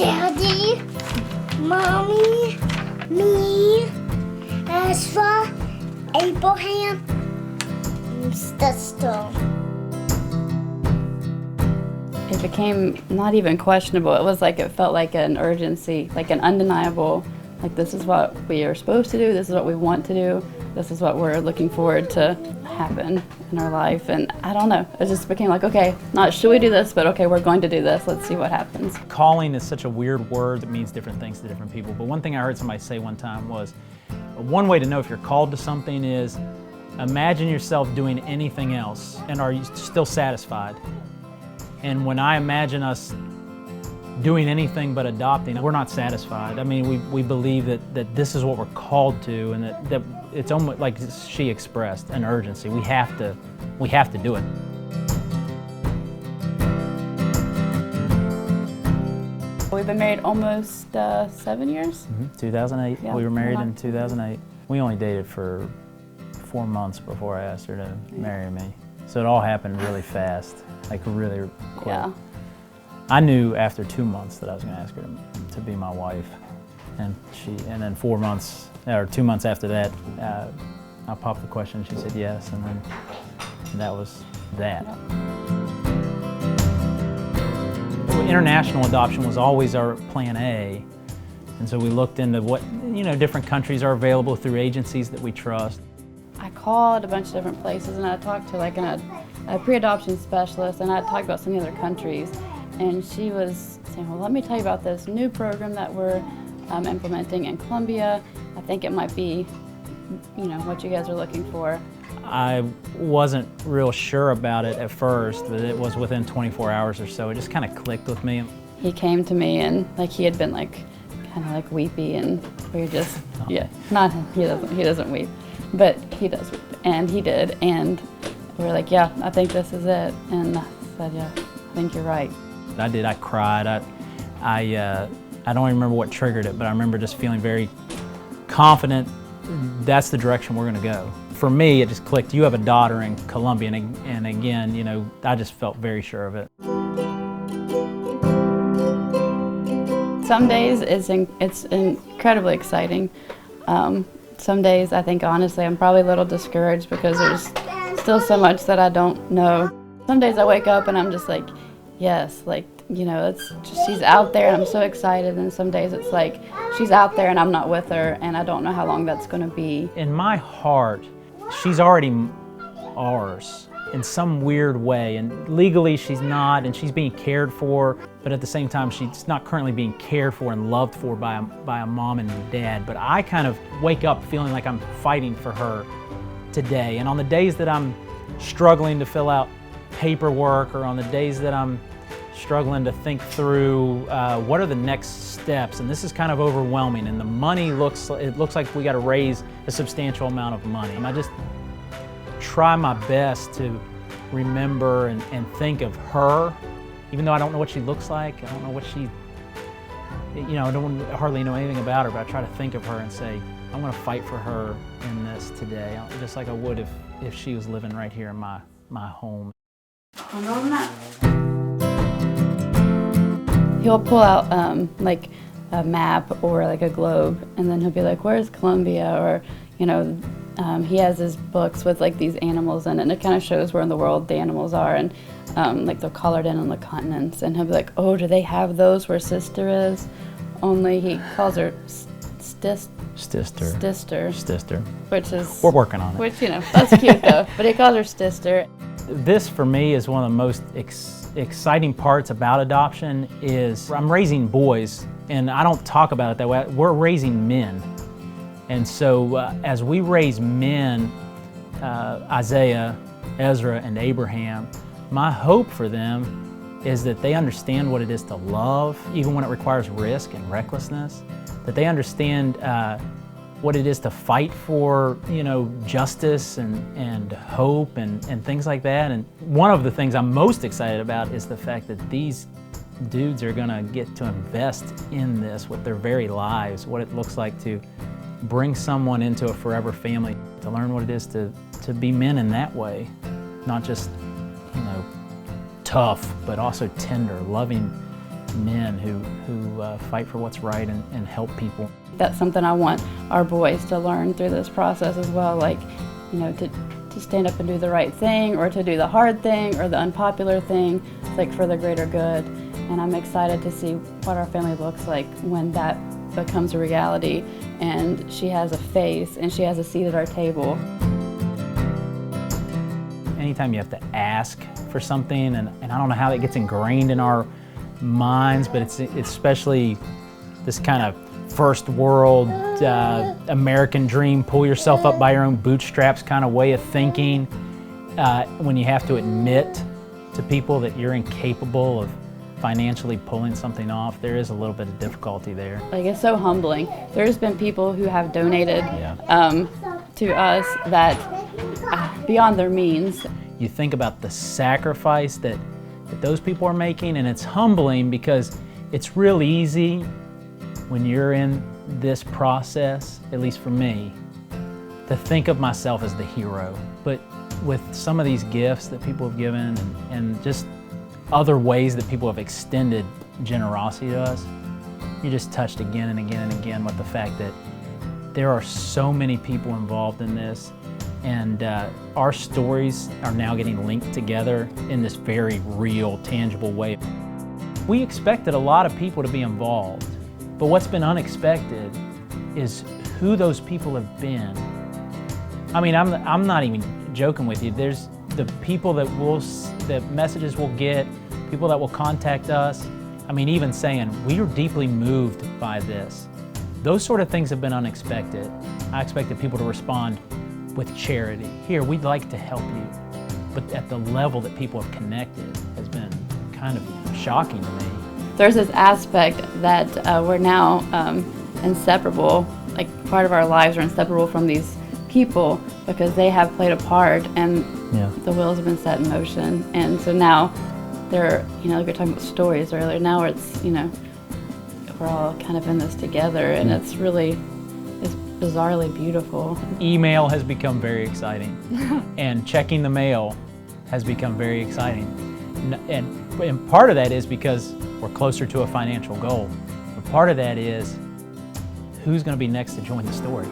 Daddy, Mommy, me, Ezra, Abraham, and sister. It became not even questionable. It was like it felt like an urgency, like an undeniable, like this is what we are supposed to do, this is what we want to do, this is what we're looking forward to happen in our life. And I don't know, it just became like, okay, not should we do this, but okay, we're going to do this, let's see what happens. Calling is such a weird word that means different things to different people. But one thing I heard somebody say one time was, one way to know if you're called to something is imagine yourself doing anything else and are you still satisfied? And when I imagine us doing anything but adopting, we're not satisfied. I mean, we believe that this is what we're called to, and that it's almost like she expressed, an urgency. We have to do it. We've been married almost 7 years. 2008, Yeah, we were married in 2008. We only dated for 4 months before I asked her to marry me. So it all happened really fast, like really quick. Yeah. I knew after 2 months that I was going to ask her to be my wife, and then 4 months or 2 months after that, I popped the question. She said yes, and then that was that. So international adoption was always our plan A, and so we looked into what different countries are available through agencies that we trust. I called a bunch of different places and I talked to like a pre-adoption specialist, and I talked about some of the other countries. And she was saying, well, let me tell you about this new program that we're implementing in Colombia. I think it might be, what you guys are looking for. I wasn't real sure about it at first, but it was within 24 hours or so. It just kind of clicked with me. He came to me and he had been kind of weepy, and we were just, not him, he doesn't weep, but he does weep, and he did. And we were like, yeah, I think this is it. And I said, yeah, I think you're right. I did. I cried. I don't even remember what triggered it, but I remember just feeling very confident that's the direction we're going to go. For me, it just clicked. You have a daughter in Colombia, and again, I just felt very sure of it. Some days it's incredibly exciting. Some days I think honestly I'm probably a little discouraged because there's still so much that I don't know. Some days I wake up and I'm just like, yes, it's just, she's out there and I'm so excited, and some days it's like she's out there and I'm not with her and I don't know how long that's going to be. In my heart, she's already ours in some weird way, and legally she's not, and she's being cared for, but at the same time she's not currently being cared for and loved for by a mom and dad. But I kind of wake up feeling like I'm fighting for her today, and on the days that I'm struggling to fill out paperwork, or on the days that I'm struggling to think through what are the next steps, and this is kind of overwhelming, and the money looks like we got to raise a substantial amount of money. And I just try my best to remember and think of her, even though I don't know what she looks like. I don't know what I don't hardly know anything about her, but I try to think of her and say, I'm going to fight for her in this today, just like I would if she was living right here in my home. He'll pull out a map or a globe, and then he'll be like, where's Colombia? Or he has his books with these animals in it, and it kind of shows where in the world the animals are, and they're colored in on the continents. And he'll be like, oh, do they have those where sister is? Only he calls her Stister, which is, we're working on it. Which that's cute though. But he calls her Stister. This for me is one of the most exciting parts about adoption. Is I'm raising boys, and I don't talk about it that way. We're raising men. And so as we raise men, Isaiah, Ezra, and Abraham, my hope for them is that they understand what it is to love, even when it requires risk and recklessness, that they understand what it is to fight for, justice and hope and things like that. And one of the things I'm most excited about is the fact that these dudes are gonna get to invest in this with their very lives, what it looks like to bring someone into a forever family, to learn what it is to be men in that way, not just, tough, but also tender, loving men who fight for what's right and help people. That's something I want our boys to learn through this process as well, like, you know, to stand up and do the right thing, or to do the hard thing or the unpopular thing, like for the greater good. And I'm excited to see what our family looks like when that becomes a reality and she has a face and she has a seat at our table. Anytime you have to ask for something, and I don't know how that gets ingrained in our minds, but it's especially this kind of first world American dream, pull yourself up by your own bootstraps kind of way of thinking, when you have to admit to people that you're incapable of financially pulling something off, there is a little bit of difficulty there. Like, it's so humbling. There's been people who have donated to us that beyond their means. You think about the sacrifice that those people are making, and it's humbling because it's real easy when you're in this process, at least for me, to think of myself as the hero. But with some of these gifts that people have given and just other ways that people have extended generosity to us, you're just touched again and again and again with the fact that there are so many people involved in this, and our stories are now getting linked together in this very real, tangible way. We expected a lot of people to be involved, but what's been unexpected is who those people have been. I mean, I'm not even joking with you. There's the people that messages we'll get, people that will contact us. I mean, even saying, we are deeply moved by this. Those sort of things have been unexpected. I expected people to respond with charity. Here, we'd like to help you. But at the level that people have connected has been kind of shocking to me. There's this aspect that we're now inseparable, like part of our lives are inseparable from these people because they have played a part and the wheels have been set in motion. And so now they're, you know, like we were talking about stories earlier, now it's, you know, we're all kind of in this together, and it's bizarrely beautiful. Email has become very exciting, and checking the mail has become very exciting. And part of that is because we're closer to a financial goal. But part of that is who's going to be next to join the story.